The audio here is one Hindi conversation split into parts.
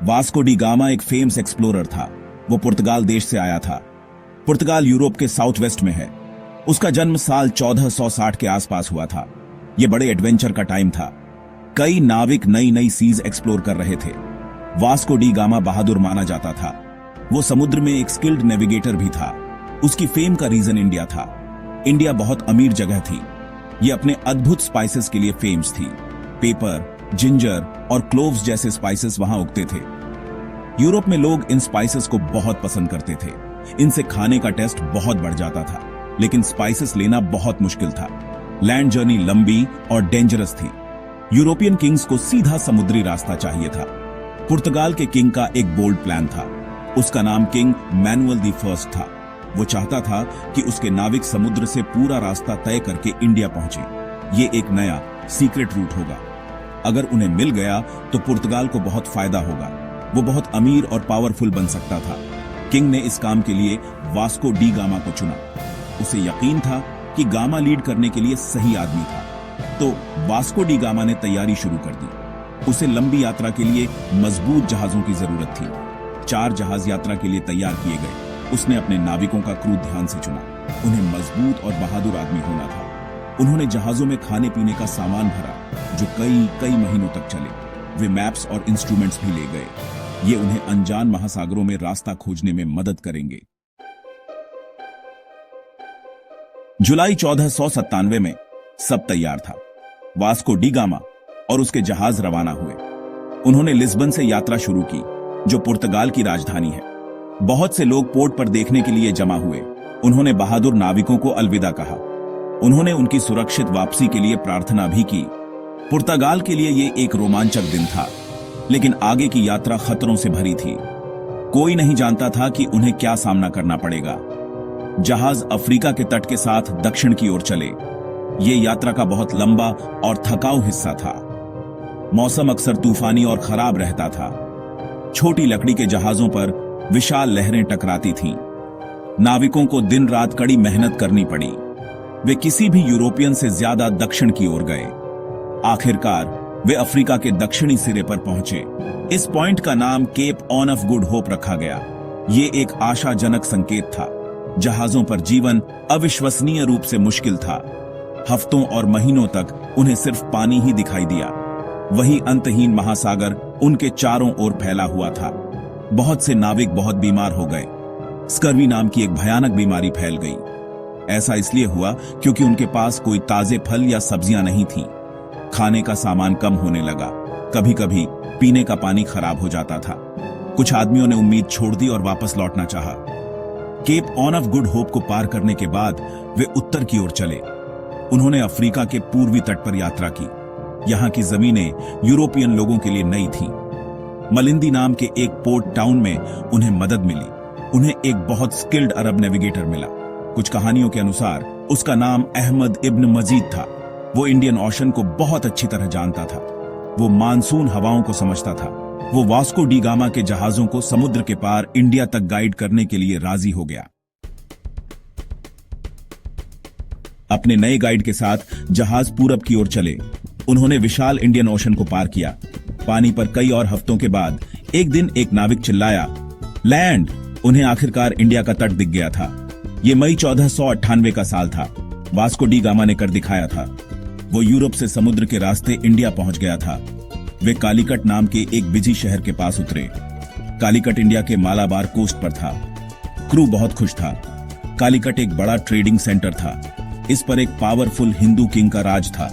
वास्को डी गामा एक फेमस एक्सप्लोरर था। वो पुर्तगाल देश से आया था। पुर्तगाल यूरोप के साउथ वेस्ट में है। उसका जन्म साल 1460 के आसपास हुआ था। यह बड़े एडवेंचर का टाइम था। कई नाविक नई नई सीज एक्सप्लोर कर रहे थे। वास्को डी गामा बहादुर माना जाता था। वो समुद्र में एक स्किल्ड नेविगेटर भी था। उसकी फेम का रीजन इंडिया था। इंडिया बहुत अमीर जगह थी। ये अपने अद्भुत स्पाइसेस के लिए फेमस थी। पेपर, जिंजर और क्लोव्स जैसे स्पाइसेस वहां उगते थे। यूरोप में लोग इन स्पाइसेस को बहुत पसंद करते थे। इनसे खाने का टेस्ट बहुत बढ़ जाता था, लेकिन स्पाइसेस लेना बहुत मुश्किल था। लैंड जर्नी लंबी और डेंजरस थी। यूरोपियन किंग्स को सीधा समुद्री रास्ता चाहिए था। पुर्तगाल के किंग का एक बोल्ड प्लान था। उसका नाम किंग मैनुअल द फर्स्ट था। वो चाहता था कि उसके नाविक समुद्र से पूरा रास्ता तय करके इंडिया पहुंचे। ये एक नया सीक्रेट रूट होगा। अगर उन्हें मिल गया तो पुर्तगाल को बहुत फायदा होगा। वो बहुत अमीर और पावरफुल बन सकता था। किंग ने इस काम के लिए वास्को डी गामा को चुना। उसे यकीन था कि गामा लीड करने के लिए सही आदमी था। तो वास्को डी गामा ने तैयारी शुरू कर दी। उसे लंबी यात्रा के लिए मजबूत जहाजों की जरूरत थी। 4 जहाज यात्रा के लिए तैयार किए गए। उसने अपने नाविकों का क्रू ध्यान से चुना। उन्हें मजबूत और बहादुर आदमी होना था। उन्होंने जहाजों में खाने पीने का सामान भरा जो कई महीनों तक चले। वे मैप्स और इंस्ट्रूमेंट्स भी ले गए। ये उन्हें अनजान महासागरों में रास्ता खोजने में मदद करेंगे। जुलाई 1497 में सब तैयार था। वास्को डी गामा और उसके जहाज रवाना हुए। उन्होंने लिस्बन से यात्रा शुरू की, जो पुर्तगाल की राजधानी है। बहुत से लोग पोर्ट पर देखने के लिए जमा हुए। उन्होंने बहादुर नाविकों को अलविदा कहा। उन्होंने उनकी सुरक्षित वापसी के लिए प्रार्थना भी की। पुर्तगाल के लिए यह एक रोमांचक दिन था, लेकिन आगे की यात्रा खतरों से भरी थी। कोई नहीं जानता था कि उन्हें क्या सामना करना पड़ेगा। जहाज अफ्रीका के तट के साथ दक्षिण की ओर चले। ये यात्रा का बहुत लंबा और थकाऊ हिस्सा था। मौसम अक्सर तूफानी और खराब रहता था। छोटी लकड़ी के जहाजों पर विशाल लहरें टकराती थीं। नाविकों को दिन रात कड़ी मेहनत करनी पड़ी। वे किसी भी यूरोपियन से ज्यादा दक्षिण की ओर गए। आखिरकार वे अफ्रीका के दक्षिणी सिरे पर पहुंचे। इस पॉइंट का नाम cape on of good hope रखा गया। ये एक आशाजनक संकेत था। जहाजों पर जीवन अविश्वसनीय रूप से मुश्किल था। हफ्तों और महीनों तक उन्हें सिर्फ पानी ही दिखाई दिया। वही अंतहीन महासागर उनके चारों ओर फैला हुआ था। बहुत से नाविक बहुत बीमार हो गए। स्कर्वी नाम की एक भयानक बीमारी फैल गई। ऐसा इसलिए हुआ क्योंकि उनके पास कोई ताजे फल या सब्जियां नहीं थीं। खाने का सामान कम होने लगा। कभी कभी पीने का पानी खराब हो जाता था। कुछ आदमियों ने उम्मीद छोड़ दी और वापस लौटना चाहा। Cape on of good hope को पार करने के बाद वे उत्तर की ओर चले। उन्होंने अफ्रीका के पूर्वी तट पर यात्रा की। यहां की जमीनें यूरोपियन लोगों के लिए नई थीं। मलिंदी नाम के एक पोर्ट टाउन में उन्हें मदद मिली। उन्हें एक बहुत स्किल्ड अरब नेविगेटर मिला। कुछ कहानियों के अनुसार उसका नाम अहमद इब्न मजीद था। वो इंडियन ओशन को बहुत अच्छी तरह जानता था। वो मानसून हवाओं को समझता था। वो वास्को डी गामा के जहाजों को समुद्र के पार इंडिया तक गाइड करने के लिए राजी हो गया। अपने नए गाइड के साथ जहाज पूरब की ओर चले। उन्होंने विशाल इंडियन ओशन को पार किया। पानी पर कई और हफ्तों के बाद एक दिन एक नाविक चिल्लाया, लैंड! उन्हें आखिरकार इंडिया का तट दिख गया था। यह मई 1498 का साल था। वास्को डी गामा ने कर दिखाया था। वो यूरोप से समुद्र के रास्ते इंडिया पहुंच गया था। वे कालीकट नाम के एक बिजी शहर के पास उतरे। कालीकट इंडिया के मालाबार कोस्ट पर था। क्रू बहुत खुश था। कालीकट एक बड़ा ट्रेडिंग सेंटर था। इस पर एक पावरफुल हिंदू किंग का राज था।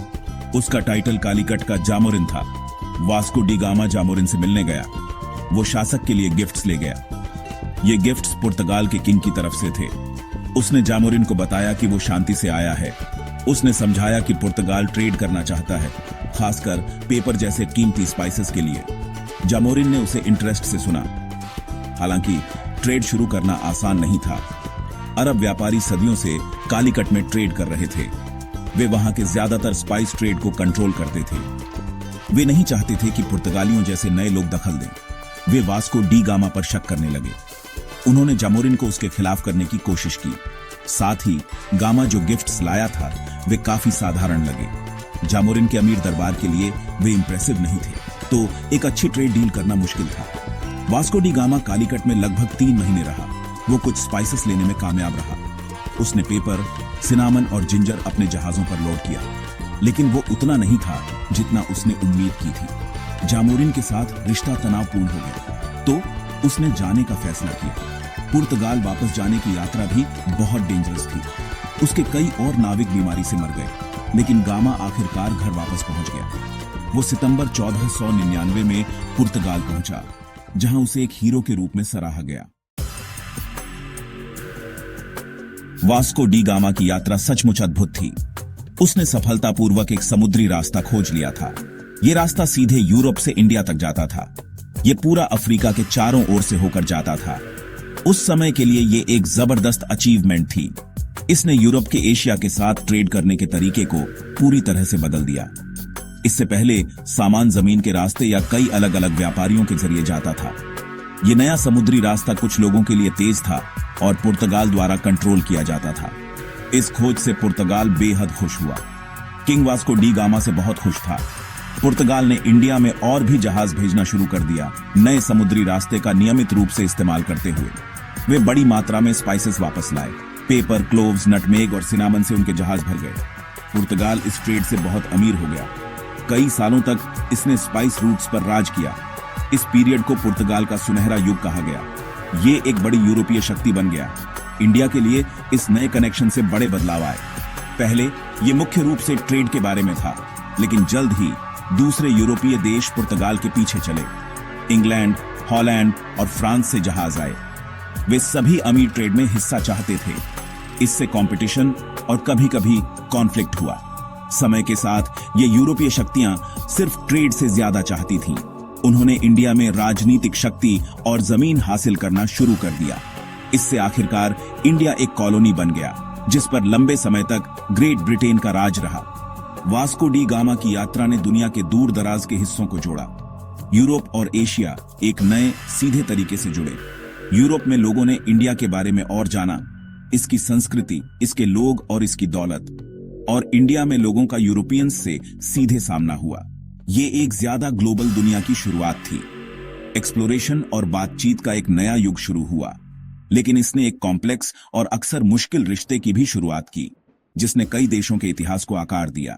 उसका टाइटल कालीकट का जामोरिन था। वास्को डी गामा जामोरिन से मिलने गया। वो शासक के लिए गिफ्ट्स ले गया। ये गिफ्ट्स पुर्तगाल के किंग की तरफ से थे। उसने जामोरिन को बताया कि वो शांति से आया है। उसने समझाया कि पुर्तगाल ट्रेड करना चाहता है, खासकर पेपर जैसे कीमती स्पाइसेस के लिए। जामोरिन ने उसे इंटरेस्ट से सुना। हालांकि ट्रेड शुरू करना आसान नहीं था। अरब व्यापारी सदियों से कालीकट में ट्रेड कर रहे थे। वे वहां के ज्यादातर स्पाइस ट्रेड को कंट्रोल करते थे। वे नहीं चाहते थे कि पुर्तगालियों जैसे नए लोग दखल दें। वे वास्को डी गामा पर शक करने लगे। उन्होंने जामोरिन को उसके खिलाफ करने की कोशिश की। साथ ही गामा जो गिफ्ट्स लाया था वे काफी साधारण लगे। जामोरिन के अमीर दरबार के लिए वे इंप्रेसिव नहीं थे। तो एक अच्छी ट्रेड डील करना मुश्किल था। वास्को डी गामा कालीकट में लगभग 3 महीने रहा। वो कुछ स्पाइसेस लेने में कामयाब रहा। उसने पेपर, सिनामन और जिंजर अपने जहाजों पर लोड किया, लेकिन वो उतना नहीं था जितना उसने उम्मीद की थी। जामोरिन के साथ रिश्ता तनावपूर्ण हो गया, तो उसने जाने का फैसला किया। पुर्तगाल वापस जाने की यात्रा भी बहुत डेंजरस थी। उसके कई और नाविक बीमारी से मर गए, लेकिन गामा आखिरकार घर वापस पहुंच गया। वो सितंबर 1499 में पुर्तगाल पहुंचा, जहां उसे एक हीरो के रूप में सराहा गया। वास्को डी गामा की यात्रा सचमुच अद्भुत थी। उसने सफलतापूर्वक एक समुद्री रास्ता खोज लिया था। यह रास्ता सीधे यूरोप से इंडिया तक जाता था। यह पूरा अफ्रीका के चारों ओर से होकर जाता था। उस समय के लिए यह एक जबरदस्त अचीवमेंट थी। इसने यूरोप के एशिया के साथ ट्रेड करने के तरीके को पूरी तरह से बदल दिया। इससे पहले सामान जमीन के रास्ते या कई अलग अलग व्यापारियों के जरिए जाता था। यह नया समुद्री रास्ता कुछ लोगों के लिए तेज था और पुर्तगाल द्वारा कंट्रोल किया जाता था। इस खोज से पुर्तगाल बेहद खुश हुआ। किंग वास्को डी गामा से बहुत खुश था। पुर्तगाल ने इंडिया में और भी जहाज भेजना शुरू कर दिया, नए समुद्री रास्ते का नियमित रूप से इस्तेमाल करते हुए। वे बड़ी मात्रा में स्पाइसेस वापस लाए। पेपर, क्लोव्स, नटमेग और सिनामन से उनके जहाज भर गए। पुर्तगाल इस ट्रेड से बहुत अमीर हो गया। कई सालों तक इसने स्पाइस रूट्स पर राज किया। इस पीरियड को पुर्तगाल का सुनहरा युग कहा गया। ये एक बड़ी यूरोपीय शक्ति बन गया। इंडिया के लिए इस नए कनेक्शन से बड़े बदलाव आए। पहले ये मुख्य रूप से ट्रेड के बारे में था, लेकिन जल्द ही दूसरे यूरोपीय देश पुर्तगाल के पीछे चले। इंग्लैंड, हॉलैंड और फ्रांस से जहाज आए। वे सभी अमीर ट्रेड में हिस्सा चाहते थे। इससे कंपटीशन और कभी-कभी कॉन्फ्लिक्ट हुआ। समय के साथ ये यूरोपीय शक्तियां सिर्फ ट्रेड से ज्यादा चाहती थीं। उन्होंने इंडिया में राजनीतिक शक्ति और जमीन हासिल करना शुरू कर दिया। इससे आखिरकार इंडिया एक कॉलोनी बन गया, जिस पर लंबे समय तक ग्रेट ब्रिटेन का राज रहा। वास्को डी गामा की यात्रा ने दुनिया के दूर दराज के हिस्सों को जोड़ा। यूरोप और एशिया एक नए सीधे तरीके से जुड़े। यूरोप में लोगों ने इंडिया के बारे में और जाना, इसकी संस्कृति, इसके लोग और इसकी दौलत। और इंडिया में लोगों का यूरोपियंस से सीधे सामना हुआ। ये एक ज्यादा ग्लोबल दुनिया की शुरुआत थी। एक्सप्लोरेशन और बातचीत का एक नया युग शुरू हुआ, लेकिन इसने एक कॉम्प्लेक्स और अक्सर मुश्किल रिश्ते की भी शुरुआत की, जिसने कई देशों के इतिहास को आकार दिया।